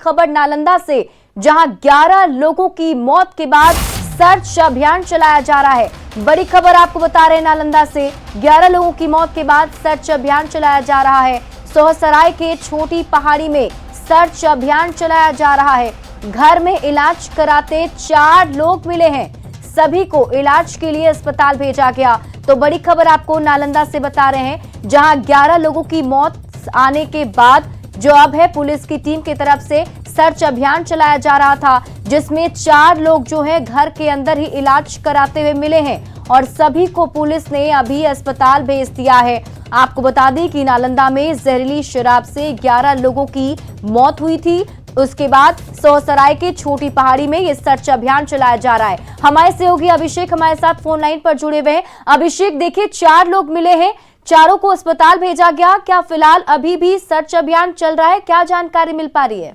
खबर नालंदा से, जहां 11 लोगों की मौत के बाद सर्च अभियान चलाया जा रहा है। बड़ी खबर आपको बता रहे हैं नालंदा से, 11 लोगों की मौत के बाद सर्च अभियान चलाया जा रहा है। सोहसराय के छोटी पहाड़ी में सर्च अभियान चलाया जा रहा है। घर में इलाज कराते 4 लोग मिले हैं, सभी को इलाज के लिए अस्पताल भेजा गया। तो बड़ी खबर आपको नालंदा से बता रहे हैं, जहां 11 लोगों की मौत आने के बाद जो अब है पुलिस की टीम की तरफ से सर्च अभियान चलाया जा रहा था, जिसमें 4 लोग जो है घर के अंदर ही इलाज कराते हुए मिले हैं और सभी को पुलिस ने अभी अस्पताल भेज दिया है। आपको बता दें कि नालंदा में जहरीली शराब से 11 लोगों की मौत हुई थी। उसके बाद सोहसराय के छोटी पहाड़ी में ये सर्च अभियान चलाया जा रहा है। हमारे सहयोगी अभिषेक हमारे साथ फोन लाइन पर जुड़े हुए हैं। अभिषेक, देखिए 4 लोग मिले हैं, चारों को अस्पताल भेजा गया। क्या फिलहाल अभी भी सर्च अभियान चल रहा है? क्या जानकारी मिल पा रही है?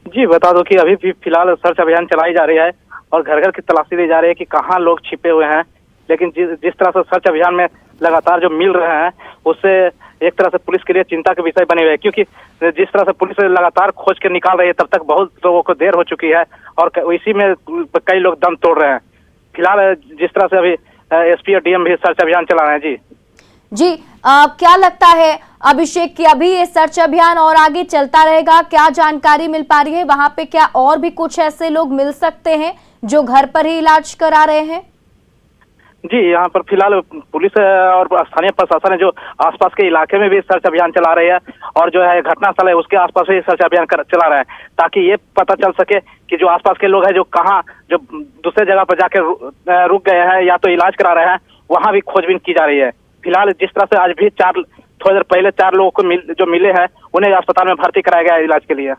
जी बता दो कि अभी भी फिलहाल सर्च अभियान चलाई जा रही है और घर घर की तलाशी ली जा रही है कि कहाँ लोग छिपे हुए हैं। लेकिन जिस तरह से सर्च अभियान में लगातार जो मिल रहे हैं, उससे एक तरह से पुलिस के लिए चिंता के विषय बने हुए हैं, क्योंकि जिस तरह से पुलिस लगातार खोज के निकाल रही है, तब तक बहुत लोगों को देर हो चुकी है और इसी में कई लोग दम तोड़ रहे हैं। फिलहाल जिस तरह से अभी एसपी और डीएम भी सर्च अभियान चला रहे हैं। जी क्या लगता है अभिषेक कि अभी ये सर्च अभियान और आगे चलता रहेगा? क्या जानकारी मिल पा रही है वहां पे? क्या और भी कुछ ऐसे लोग मिल सकते हैं जो घर पर ही इलाज करा रहे हैं? जी, यहाँ पर फिलहाल पुलिस और स्थानीय प्रशासन है जो आसपास के इलाके में भी सर्च अभियान चला रही है और जो है घटनास्थल है उसके आसपास भी सर्च अभियान चला रहा है, ताकि ये पता चल सके कि जो आसपास के लोग हैं जो कहाँ जो दूसरे जगह पर जाके रुक गए हैं या तो इलाज करा रहे हैं, वहाँ भी खोजबीन की जा रही है। फिलहाल जिस तरह से आज भी थोड़ी देर पहले 4 लोगों को जो मिले हैं, उन्हें अस्पताल में भर्ती कराया गया है इलाज के लिए।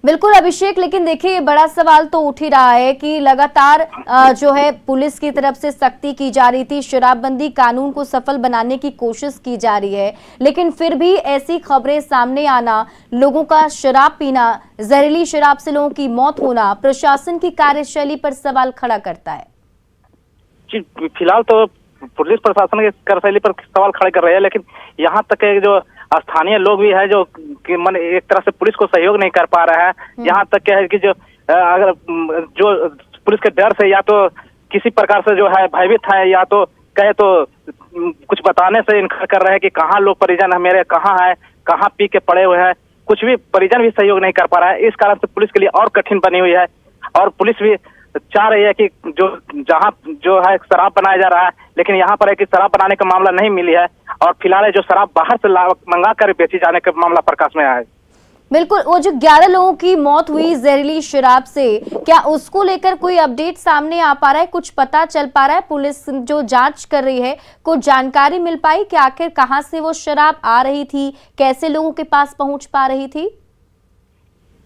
बिल्कुल अभिषेक, लेकिन देखिए बड़ा सवाल तो उठ ही रहा है कि लगातार जो है पुलिस की तरफ से सख्ती की जा रही थी, शराबबंदी कानून को सफल बनाने की कोशिश की जा रही है, लेकिन फिर भी ऐसी खबरें सामने आना, लोगों का शराब पीना, जहरीली शराब से लोगों की मौत होना प्रशासन की कार्यशैली पर सवाल खड़ा करता है। जी, फिलहाल तो पुलिस प्रशासन की कार्यशैली पर सवाल खड़े कर रहे हैं, लेकिन यहाँ तक जो स्थानीय लोग भी है जो कि मन एक तरह से पुलिस को सहयोग नहीं कर पा रहे हैं। यहाँ तक क्या है कि जो अगर जो पुलिस के डर से या तो किसी प्रकार से जो है भयभीत है, या तो कहे तो कुछ बताने से इनकार कर रहे हैं कि कहाँ लोग परिजन है मेरे, कहाँ है, कहाँ पी के पड़े हुए हैं, कुछ भी परिजन भी सहयोग नहीं कर पा रहा है। इस कारण से पुलिस के लिए और कठिन बनी हुई है और पुलिस भी चाह रही है कि जो जहाँ जो है शराब बनाया जा रहा है, लेकिन यहाँ पर है कि शराब बनाने का मामला नहीं मिली है और फिलहाल जो शराब बाहर से मंगा कर बेची जाने का मामला प्रकाश में आया है। बिल्कुल, वो जो 11 लोगों की मौत हुई जहरीली शराब से, क्या उसको लेकर कोई अपडेट सामने आ पा रहा है? कुछ पता चल पा रहा है? पुलिस जो जांच कर रही है, कुछ जानकारी मिल पाई कि आखिर कहाँ से वो शराब आ रही थी, कैसे लोगों के पास पहुंच पा रही थी?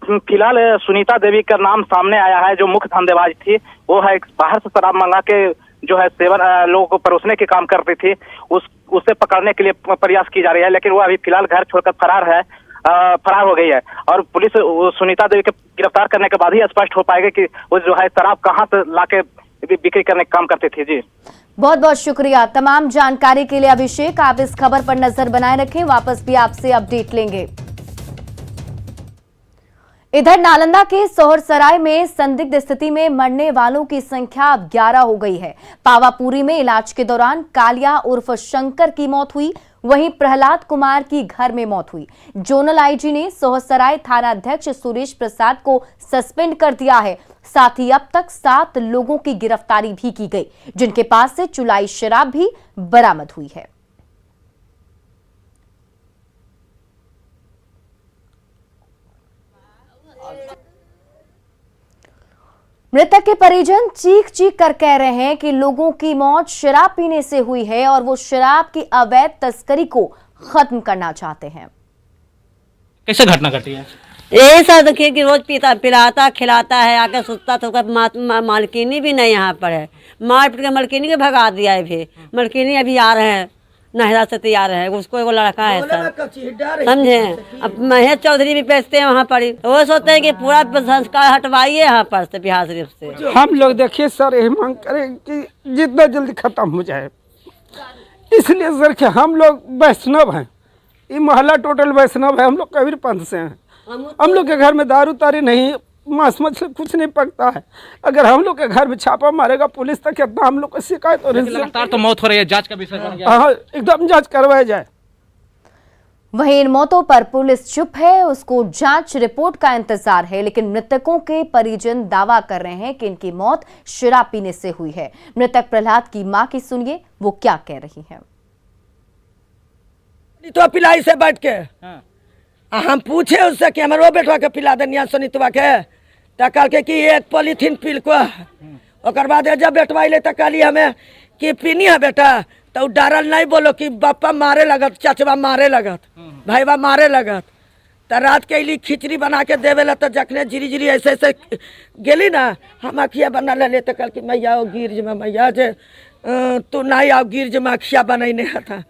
फिलहाल सुनीता देवी का नाम सामने आया है, जो मुख्य धंधेबाज थी। वो है बाहर से शराब मंगा के जो है सेवन लोगों को परोसने के काम करती थी। उसे पकड़ने के लिए प्रयास की जा रही है, लेकिन वो अभी फिलहाल घर छोड़कर फरार हो गई है और पुलिस सुनीता देवी के गिरफ्तार करने के बाद ही स्पष्ट हो पाएगा कि वो जो है शराब कहाँ से लाके बिक्री करने का काम करती थी। जी बहुत बहुत शुक्रिया तमाम जानकारी के लिए अभिषेक। आप इस खबर पर नजर बनाए रखें, वापस भी आपसे अपडेट लेंगे। इधर नालंदा के सोहसराय में संदिग्ध स्थिति में मरने वालों की संख्या अब 11 हो गई है। पावापुरी में इलाज के दौरान कालिया उर्फ शंकर की मौत हुई, वहीं प्रहलाद कुमार की घर में मौत हुई। जोनल आईजी ने सोहसराय थाना अध्यक्ष सुरेश प्रसाद को सस्पेंड कर दिया है। साथ ही अब तक 7 लोगों की गिरफ्तारी भी की गई, जिनके पास से चुलाई शराब भी बरामद हुई है। मृतक के परिजन चीख चीख कर कह रहे हैं कि लोगों की मौत शराब पीने से हुई है और वो शराब की अवैध तस्करी को खत्म करना चाहते हैं। कैसे घटना घटी है? यही सब देखिए कि रोज पीता पिलाता खिलाता है, आके सुतता तो मालकिनी भी नहीं यहाँ पर है, मार पीट के मालकिनी के भगा दिया है। फिर मालकिनी अभी आ रहे हैं, नहरा से तैयार है, उसको एगो लड़का है सर, समझे। अब महेश चौधरी भी बेचते हैं वहाँ पर, वो सोचते हैं कि पूरा संस्कार हटवाइए यहाँ पर से, बिहार शरीफ से। हम लोग देखिए सर यही मांग करें कि जितना जल्दी खत्म हो जाए, इसलिए सर कि हम लोग वैष्णव हैं, ये मोहल्ला टोटल वैष्णव है, हम लोग कबीर पंथ से हैं। हम लोग के घर में दारू तारी नहीं, मांस मछली कुछ नहीं पकता है। अगर हम लोग के घर में छापा मारेगा पुलिस तक कितना हम लोग को शिकायत और लगातार तो मौत हो रही है, जांच का विषय बन गया। हाँ, एकदम जांच करवाया जाए। वहीं इन मौतों पर पुलिस चुप है, उसको जांच रिपोर्ट का इंतजार है, लेकिन मृतकों के परिजन दावा कर रहे हैं कि इनकी मौत शराब पीने से हुई है। मृतक प्रहलाद की मां की सुनिए, वो क्या कह रही हैं। तो पिलाई से बैठ के हम पूछे उससे कि हमारे वो बेटवा के पिला देनिया सुनितवा के, तो कल के कि एक पॉलीथीन पील को ओकर बाद जब बेटवा अले तो कहली हमें कि पीनी है बेटा, तो डरल नहीं बोलो कि बापा मारे लगत, चाचवा मारे लगत, भाईबा मारे लगत। तो रात के अली खिचड़ी बना के देवे ला, तो जखने जिरी जिरी ऐसे ऐसे गेली ना, हम अखिया बना ले तो कल कि मैया आओ गिरज में, मैया जे तू नहीं आओ गिरज में अखिया बनैने था।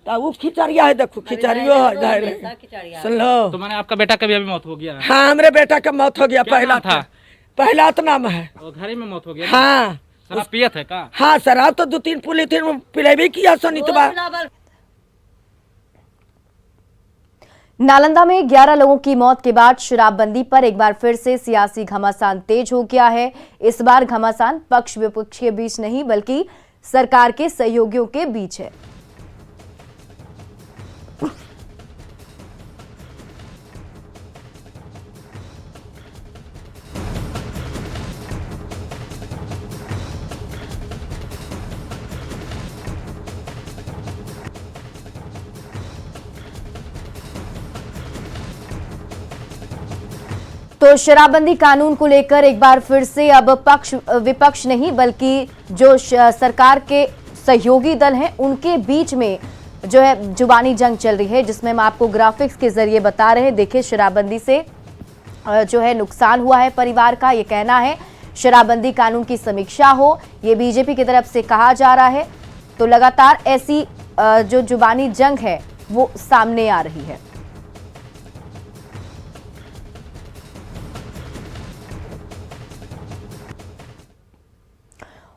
तो वो खिचड़िया है, देखो खिचड़ियो है, सुन लो। तो मैंने आपका बेटा कभी अभी मौत हो गया है? हाँ, हमरे बेटा का मौत हो गया। पहला था, पहला तो नाम है। और घर ही में मौत हो गया? हाँ, शराब पियत है का? हाँ, शराब तो 2-3 पॉलीथीन पिलेबी किया सुनितवा। नालंदा में 11 लोगों की मौत के बाद शराबबंदी पर एक बार फिर से सियासी घमासान तेज हो गया है। इस बार घमासान पक्ष विपक्ष के बीच नहीं, बल्कि सरकार के सहयोगियों के बीच है। तो शराबबंदी कानून को लेकर एक बार फिर से अब पक्ष विपक्ष नहीं, बल्कि जो सरकार के सहयोगी दल हैं उनके बीच में जो है जुबानी जंग चल रही है, जिसमें हम आपको ग्राफिक्स के जरिए बता रहे हैं। देखिए, शराबबंदी से जो है नुकसान हुआ है परिवार का, ये कहना है। शराबबंदी कानून की समीक्षा हो, ये बीजेपी की तरफ से कहा जा रहा है। तो लगातार ऐसी जो जुबानी जंग है वो सामने आ रही है।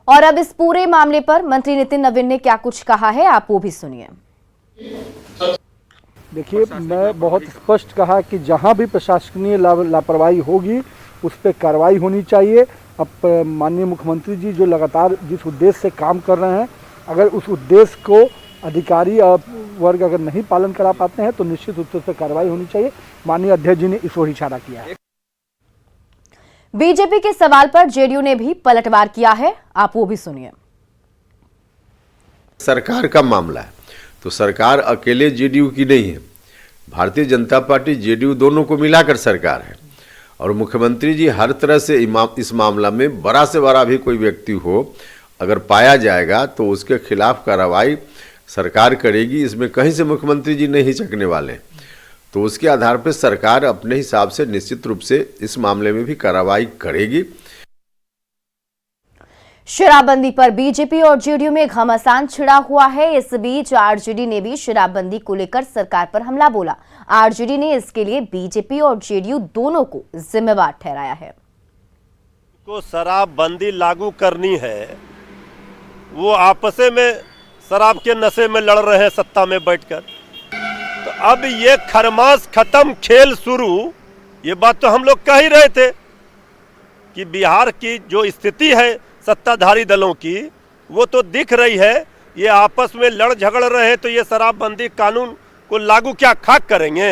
और अब इस पूरे मामले पर मंत्री नितिन नवीन ने क्या कुछ कहा है, आप वो भी सुनिए। देखिए, मैं बहुत स्पष्ट कहा कि जहां भी प्रशासकीय लापरवाही होगी उस पर कार्रवाई होनी चाहिए। अब माननीय मुख्यमंत्री जी जो लगातार जिस उद्देश्य से काम कर रहे हैं, अगर उस उद्देश्य को अधिकारी वर्ग अगर नहीं पालन करा पाते हैं तो निश्चित रूप से उस पर कार्रवाई होनी चाहिए। माननीय अध्यक्ष जी ने इस ओर इशारा किया है। बीजेपी के सवाल पर जेडीयू ने भी पलटवार किया है, आप वो भी सुनिए। सरकार का मामला है तो सरकार अकेले जेडीयू की नहीं है, भारतीय जनता पार्टी जेडीयू दोनों को मिलाकर सरकार है। और मुख्यमंत्री जी हर तरह से इस मामला में बड़ा से बड़ा भी कोई व्यक्ति हो अगर पाया जाएगा तो उसके खिलाफ कार्रवाई सरकार करेगी। इसमें कहीं से मुख्यमंत्री जी नहीं हिचकने वाले, तो उसके आधार पर सरकार अपने हिसाब से निश्चित रूप से इस मामले में भी कार्रवाई करेगी। शराबबंदी पर बीजेपी और जेडीयू में घमासान छिड़ा हुआ है। इस बीच आरजेडी ने भी शराबबंदी को लेकर सरकार पर हमला बोला। आरजेडी ने इसके लिए बीजेपी और जेडीयू दोनों को जिम्मेवार ठहराया है। को शराबबंदी लागू करनी है, वो आपस में शराब के नशे में लड़ रहे हैं सत्ता में बैठकर। तो अब ये खरमास खत्म, खेल शुरू, ये बात तो हम लोग कह ही रहे थे कि बिहार की जो स्थिति है सत्ताधारी दलों की वो तो दिख रही है। ये आपस में लड़ झगड़ रहे हैं, तो ये शराबबंदी कानून को लागू क्या खाक करेंगे।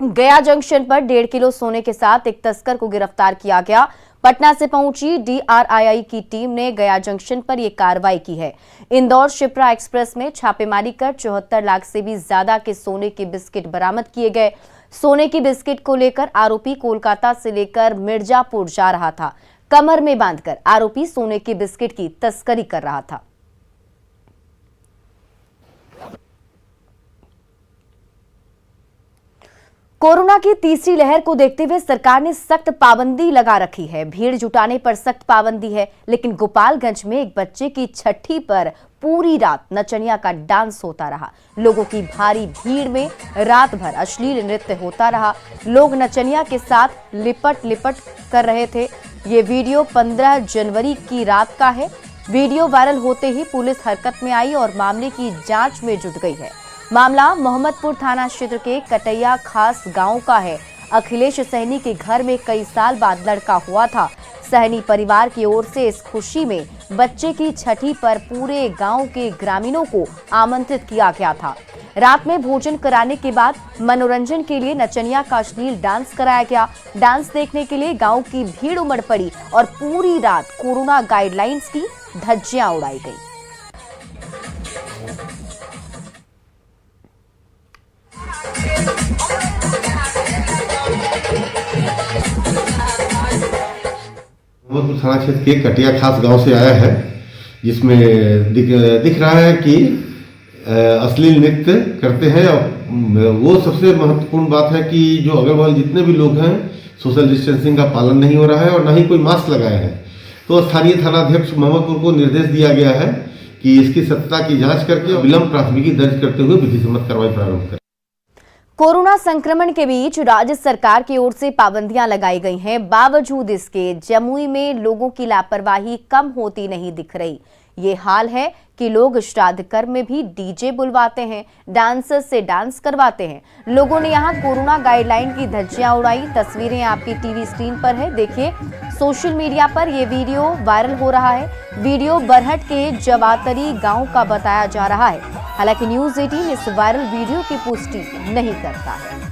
गया जंक्शन पर 1.5 किलो सोने के साथ एक तस्कर को गिरफ्तार किया गया। पटना से पहुंची डीआरआई की टीम ने गया जंक्शन पर यह कार्रवाई की है। इंदौर शिप्रा एक्सप्रेस में छापेमारी कर 74 लाख से भी ज्यादा के सोने के बिस्किट बरामद किए गए। सोने की बिस्किट को लेकर आरोपी कोलकाता से लेकर मिर्जापुर जा रहा था। कमर में बांधकर आरोपी सोने की बिस्किट की तस्करी कर रहा था। कोरोना की तीसरी लहर को देखते हुए सरकार ने सख्त पाबंदी लगा रखी है। भीड़ जुटाने पर सख्त पाबंदी है, लेकिन गोपालगंज में एक बच्चे की छठी पर पूरी रात नचनिया का डांस होता रहा। लोगों की भारी भीड़ में रात भर अश्लील नृत्य होता रहा। लोग नचनिया के साथ लिपट लिपट कर रहे थे। ये वीडियो 15 जनवरी की रात का है। वीडियो वायरल होते ही पुलिस हरकत में आई और मामले की जांच में जुट गई है। मामला मोहम्मदपुर थाना क्षेत्र के कटैया खास गांव का है। अखिलेश सहनी के घर में कई साल बाद लड़का हुआ था। सहनी परिवार की ओर से इस खुशी में बच्चे की छठी पर पूरे गांव के ग्रामीणों को आमंत्रित किया गया था। रात में भोजन कराने के बाद मनोरंजन के लिए नचनिया का अश्लील डांस कराया गया। डांस देखने के लिए गांव की भीड़ उमड़ पड़ी और पूरी रात कोरोना गाइडलाइंस की धज्जियां उड़ाई गई। मोहम्मदपुर थाना क्षेत्र के कटिया खास गांव से आया है, जिसमें दिख रहा है कि अश्लील नृत्य करते हैं। और वो सबसे महत्वपूर्ण बात है कि जो अगल बगल जितने भी लोग हैं सोशल डिस्टेंसिंग का पालन नहीं हो रहा है और ना ही कोई मास्क लगाए हैं। तो स्थानीय थानाध्यक्ष मोहम्मदपुर को निर्देश दिया गया है कि इसकी सत्यता की जांच करके विलंब प्राथमिकी दर्ज करते हुए विधि सम्मत कार्रवाई प्रारंभ करें। कोरोना संक्रमण के बीच राज्य सरकार की ओर से पाबंदियां लगाई गई हैं। बावजूद इसके जमुई में लोगों की लापरवाही कम होती नहीं दिख रही। ये हाल है कि लोग श्राद्ध कर्म में भी डीजे बुलवाते हैं, डांसर से डांस करवाते हैं। लोगों ने यहां कोरोना गाइडलाइन की धज्जियां उड़ाई। तस्वीरें आपकी टीवी स्क्रीन पर है, देखिए। सोशल मीडिया पर यह वीडियो वायरल हो रहा है। वीडियो बरहट के जवातरी गांव का बताया जा रहा है। हालांकि न्यूज़ 18 इस वायरल वीडियो की पुष्टि नहीं करता है।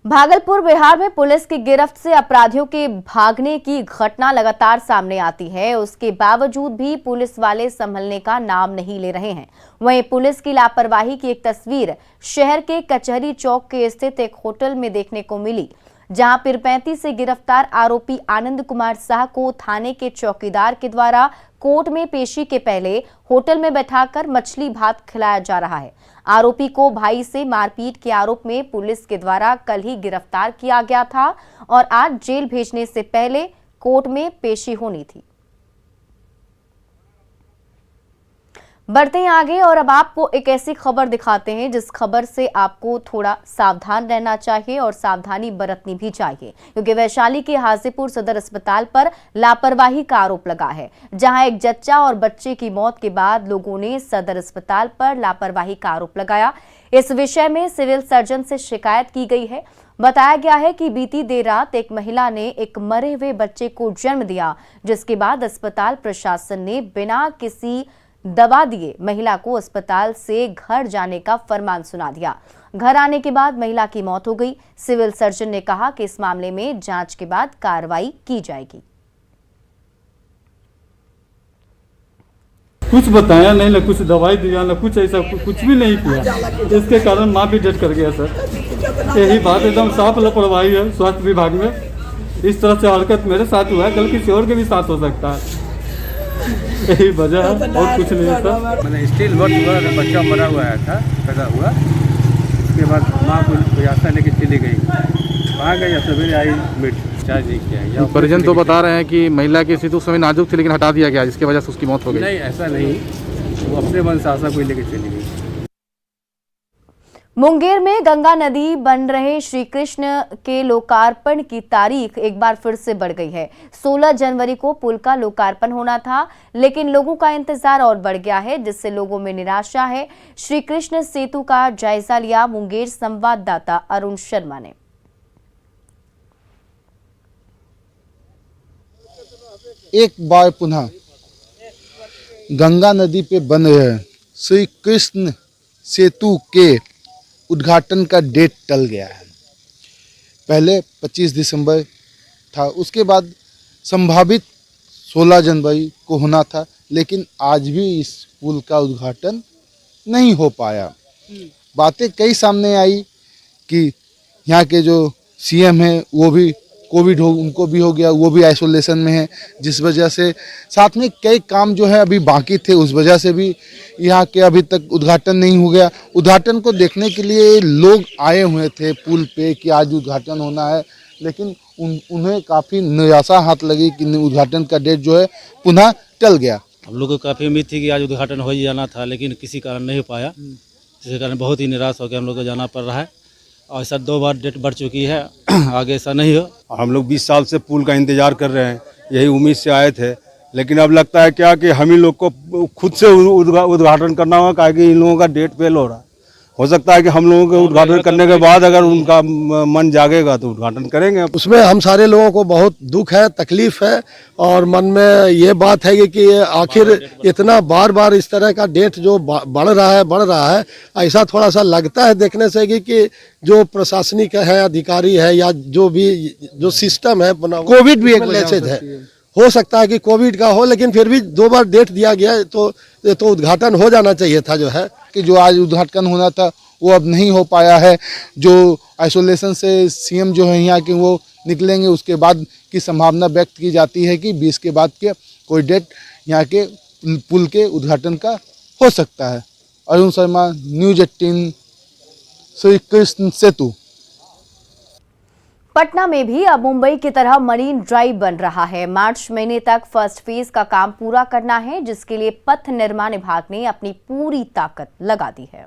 भागलपुर बिहार में पुलिस की गिरफ्त से अपराधियों के भागने की घटना लगातार सामने आती है। उसके बावजूद भी पुलिस वाले संभलने का नाम नहीं ले रहे हैं। वहीं पुलिस की लापरवाही की एक तस्वीर शहर के कचहरी चौक के स्थित एक होटल में देखने को मिली, जहां पिरपैंती से गिरफ्तार आरोपी आनंद कुमार शाह को थाने के चौकीदार के द्वारा कोर्ट में पेशी के पहले होटल में बैठाकर मछली भात खिलाया जा रहा है। आरोपी को भाई से मारपीट के आरोप में पुलिस के द्वारा कल ही गिरफ्तार किया गया था और आज जेल भेजने से पहले कोर्ट में पेशी होनी थी। बढ़ते हैं आगे और अब आपको एक ऐसी खबर दिखाते हैं जिस खबर से आपको थोड़ा सावधान रहना चाहिए और सावधानी बरतनी भी चाहिए, क्योंकि वैशाली के हाजीपुर सदर अस्पताल पर लापरवाही का आरोप लगा है, जहां एक जच्चा और बच्चे की मौत के बाद लोगों ने सदर अस्पताल पर लापरवाही का आरोप लगाया। इस विषय में सिविल सर्जन से शिकायत की गई है। बताया गया है कि बीती देर रात एक महिला ने एक मरे हुए बच्चे को जन्म दिया, जिसके बाद अस्पताल प्रशासन ने बिना किसी दवा दिए महिला को अस्पताल से घर जाने का फरमान सुना दिया। घर आने के बाद महिला की मौत हो गई। सिविल सर्जन ने कहा कि इस मामले में जांच के बाद कार्रवाई की जाएगी। कुछ बताया नहीं, ना कुछ दवाई दिया, ना कुछ ऐसा कुछ भी नहीं किया। इसके कारण माँ भी डेथ कर गया सर। यही बात एकदम साफ लापरवाही है स्वास्थ्य विभाग में। इस तरह से हरकत मेरे साथ हुआ है, कल किसी और के भी साथ हो सकता है। यही वजह है और कुछ नहीं है सर। मैंने स्टील बर्थ हुआ, बच्चा मरा हुआ था, पैदा हुआ। उसके बाद माँ को प्रयासा लेके चली गई। वहाँ गई, सवेरे आई, मिट चार्ज नहीं किया। परिजन तो बता रहे हैं कि महिला की स्थिति उस समय नाजुक थी, लेकिन हटा दिया गया, जिसकी वजह से उसकी मौत हो गई। नहीं, ऐसा नहीं, वो अपने मन से आशा कोई लेके चली गई। मुंगेर में गंगा नदी बन रहे श्री कृष्ण के लोकार्पण की तारीख एक बार फिर से बढ़ गई है। 16 जनवरी को पुल का लोकार्पण होना था, लेकिन लोगों का इंतजार और बढ़ गया है, जिससे लोगों में निराशा है। श्री कृष्ण सेतु का जायजा लिया मुंगेर संवाददाता अरुण शर्मा ने। एक बार पुनः गंगा नदी पे बन रहे श्री कृष्ण सेतु के उद्घाटन का डेट टल गया है। पहले 25 दिसंबर था, उसके बाद संभावित 16 जनवरी को होना था, लेकिन आज भी इस पुल का उद्घाटन नहीं हो पाया। बातें कई सामने आई कि यहाँ के जो सीएम हैं वो भी कोविड हो, उनको भी हो गया, वो भी आइसोलेशन में है, जिस वजह से साथ में कई काम जो है अभी बाकी थे, उस वजह से भी यहाँ के अभी तक उद्घाटन नहीं हो गया। उद्घाटन को देखने के लिए लोग आए हुए थे पुल पे कि आज उद्घाटन होना है, लेकिन उन्हें काफ़ी निराशा हाथ लगी कि उद्घाटन का डेट जो है पुनः टल गया। हम लोग को काफ़ी उम्मीद थी कि आज उद्घाटन हो ही जाना था, लेकिन किसी कारण नहीं हो पाया। जिसके कारण बहुत ही निराश होकर हम लोग को जाना पड़ रहा है। और ऐसा 2 बार डेट बढ़ चुकी है, आगे ऐसा नहीं हो। हम लोग 20 साल से पुल का इंतजार कर रहे हैं, यही उम्मीद से आए थे, लेकिन अब लगता है क्या कि हम ही लोग को खुद से उद्घाटन करना होगा, क्या कि इन लोगों का डेट फेल हो रहा है। हो सकता है कि हम लोगों को उद्घाटन करने के बाद अगर उनका मन जागेगा तो उद्घाटन करेंगे। उसमें हम सारे लोगों को बहुत दुख है, तकलीफ है, और मन में ये बात है कि आखिर इतना बार बार इस तरह का डेट जो बढ़ रहा है, ऐसा थोड़ा सा लगता है देखने से कि जो प्रशासनिक है, अधिकारी है, या जो सिस्टम है कोविड भी एक मैसेज है, हो सकता है कि कोविड का हो, लेकिन फिर भी 2 बार डेट दिया गया तो उद्घाटन हो जाना चाहिए था। जो है कि जो आज उद्घाटन होना था वो अब नहीं हो पाया है। जो आइसोलेशन से सीएम जो है यहाँ के वो निकलेंगे, उसके बाद की संभावना व्यक्त की जाती है कि 20 के बाद के कोई डेट यहाँ के पुल के उद्घाटन का हो सकता है। अरुण शर्मा, न्यूज़ 18, श्री कृष्ण सेतु। पटना में भी अब मुंबई की तरह मरीन ड्राइव बन रहा है। मार्च महीने तक फर्स्ट फेज का काम पूरा करना है, जिसके लिए पथ निर्माण विभाग ने अपनी पूरी ताकत लगा दी है।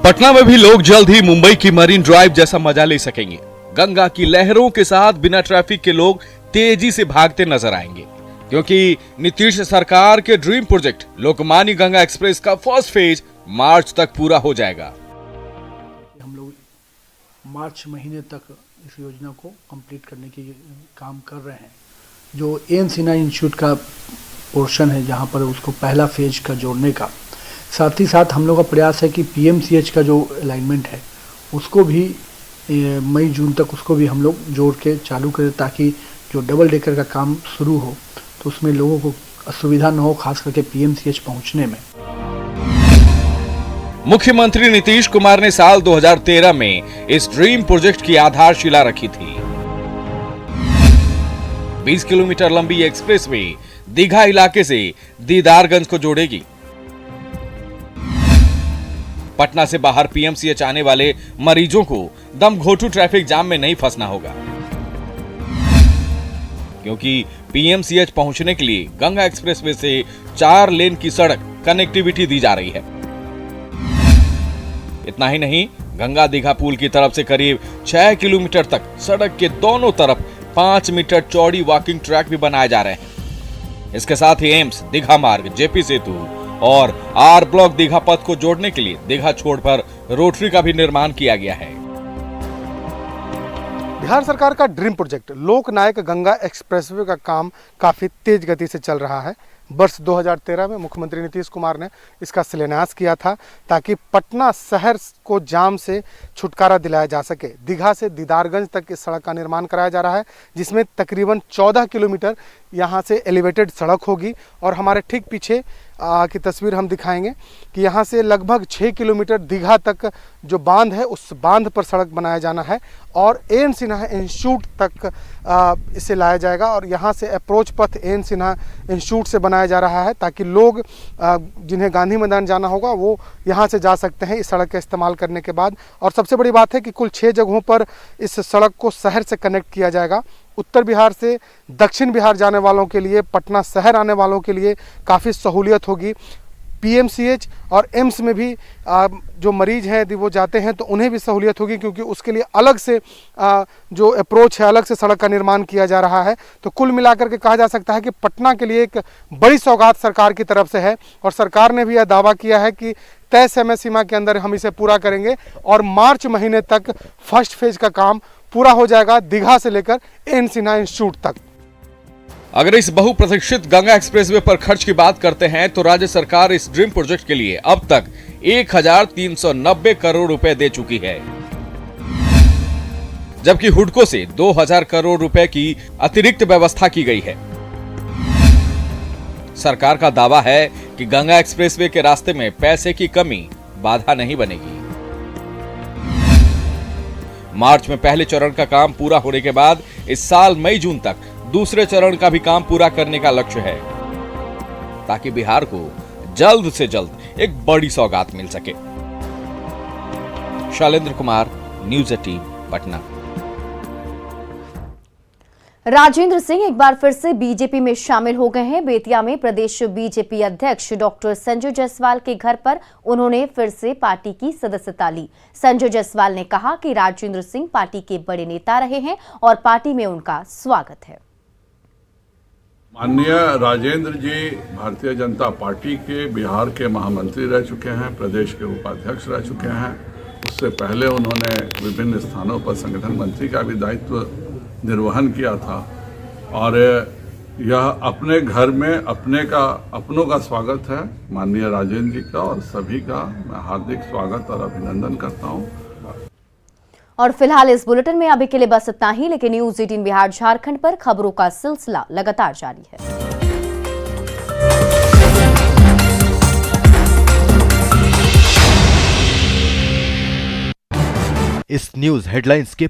पटना में भी लोग जल्द ही मुंबई की मरीन ड्राइव जैसा मजा ले सकेंगे। गंगा की लहरों के साथ बिना ट्रैफिक के लोग तेजी से भागते नजर आएंगे, क्योंकि नीतीश सरकार के dream project Lokmanya Ganga express का फर्स्ट फेज मार्च तक पूरा हो जाएगा। हम लोग मार्च महीने तक इस योजना को कंप्लीट करने की काम कर रहे हैं। जो एन सिन्हा इंस्टीट्यूट का पोर्शन है, जहां पर उसको पहला फेज का जोड़ने का, साथ ही साथ हम लोग का प्रयास है कि पीएमसीएच का जो अलाइनमेंट है उसको भी मई जून तक उसको भी हम लोग जोड़ के चालू करें, ताकि जो डबल डेकर का काम शुरू हो तो उसमें लोगों को असुविधा न हो, खास करके पीएमसीएच पहुंचने में। मुख्यमंत्री नीतीश कुमार ने साल 2013 में इस ड्रीम प्रोजेक्ट की आधारशिला रखी थी। 20 किलोमीटर लंबी एक्सप्रेसवे दीघा इलाके से दीदारगंज को जोड़ेगी। पटना से बाहर पीएमसीएच आने वाले मरीजों को दमघोटू ट्रैफिक जाम में नहीं फंसना होगा, क्योंकि पीएमसीएच पहुंचने के लिए गंगा एक्सप्रेसवे से 4 लेन की सड़क कनेक्टिविटी दी जा रही है। इतना ही नहीं, गंगा दीघा पुल की तरफ से करीब 6 किलोमीटर तक सड़क के दोनों तरफ 5 मीटर चौड़ी वॉकिंग ट्रैक भी बनाए जा रहे हैं। इसके साथ ही एम्स, दीघा मार्ग, जेपी सेतु और आर ब्लॉक दीघा पथ को जोड़ने के लिए दीघा छोड़ पर रोटरी का भी निर्माण किया गया है। बिहार सरकार का ड्रीम प्रोजेक्ट लोकनायक गंगा एक्सप्रेसवे का काम काफ़ी तेज गति से चल रहा है। वर्ष 2013 में मुख्यमंत्री नीतीश कुमार ने इसका शिलान्यास किया था, ताकि पटना शहर को जाम से छुटकारा दिलाया जा सके। दीघा से दीदारगंज तक इस सड़क का निर्माण कराया जा रहा है, जिसमें तकरीबन 14 किलोमीटर यहाँ से एलिवेटेड सड़क होगी। और हमारे ठीक पीछे की तस्वीर हम दिखाएंगे कि यहाँ से लगभग 6 किलोमीटर दीघा तक जो बांध है, उस बांध पर सड़क बनाया जाना है और एन सिन्हा इंस्टीट्यूट तक इसे लाया जाएगा। और यहाँ से अप्रोच पथ एन सिन्हा इंस्टीट्यूट से बनाया जा रहा है, ताकि लोग जिन्हें गांधी मैदान जाना होगा वो यहाँ से जा सकते हैं इस सड़क का इस्तेमाल करने के बाद। और सबसे बड़ी बात है कि कुल 6 जगहों पर इस सड़क को शहर से कनेक्ट किया जाएगा। उत्तर बिहार से दक्षिण बिहार जाने वालों के लिए, पटना शहर आने वालों के लिए काफ़ी सहूलियत होगी। पीएमसीएच और एम्स में भी जो मरीज हैं यदि वो जाते हैं तो उन्हें भी सहूलियत होगी, क्योंकि उसके लिए अलग से जो अप्रोच है, अलग से सड़क का निर्माण किया जा रहा है। तो कुल मिलाकर के कहा जा सकता है कि पटना के लिए एक बड़ी सौगात सरकार की तरफ से है। और सरकार ने भी यह दावा किया है कि तय समय सीमा के अंदर हम इसे पूरा करेंगे और मार्च महीने तक फर्स्ट फेज का काम पूरा हो जाएगा, दीघा से लेकर एन सिन्हा इंस्टीट्यूट तक। अगर इस बहुप्रतीक्षित गंगा एक्सप्रेसवे पर खर्च की बात करते हैं तो राज्य सरकार इस ड्रीम प्रोजेक्ट के लिए अब तक 1390 करोड़ रुपए दे चुकी है, जबकि हुडको से 2000 करोड़ रुपए की अतिरिक्त व्यवस्था की गई है। सरकार का दावा है कि गंगा एक्सप्रेसवे के रास्ते में पैसे की कमी बाधा नहीं बनेगी। मार्च में पहले चरण का काम पूरा होने के बाद इस साल मई जून तक दूसरे चरण का भी काम पूरा करने का लक्ष्य है, ताकि बिहार को जल्द से जल्द एक बड़ी सौगात मिल सके। शैलेंद्र कुमार, न्यूज़ 18, पटना। राजेंद्र सिंह एक बार फिर से बीजेपी में शामिल हो गए हैं। बेतिया में प्रदेश बीजेपी अध्यक्ष डॉक्टर संजय जायसवाल के घर पर उन्होंने फिर से पार्टी की सदस्यता ली। संजय जायसवाल ने कहा कि राजेंद्र सिंह पार्टी के बड़े नेता रहे हैं और पार्टी में उनका स्वागत है। माननीय राजेंद्र जी भारतीय जनता पार्टी के बिहार के महामंत्री रह चुके हैं, प्रदेश के उपाध्यक्ष रह चुके हैं। उससे पहले उन्होंने विभिन्न स्थानों पर संगठन मंत्री का भी दायित्व निर्वहन किया था और यह अपने घर में अपनों का स्वागत है। माननीय राजेंद्र जी का और सभी का मैं हार्दिक स्वागत और अभिनंदन करता हूं। और फिलहाल इस बुलेटिन में अभी के लिए बस इतना ही, लेकिन न्यूज़ 18 बिहार झारखंड पर खबरों का सिलसिला लगातार जारी है। इस न्यूज़ हेडलाइंस के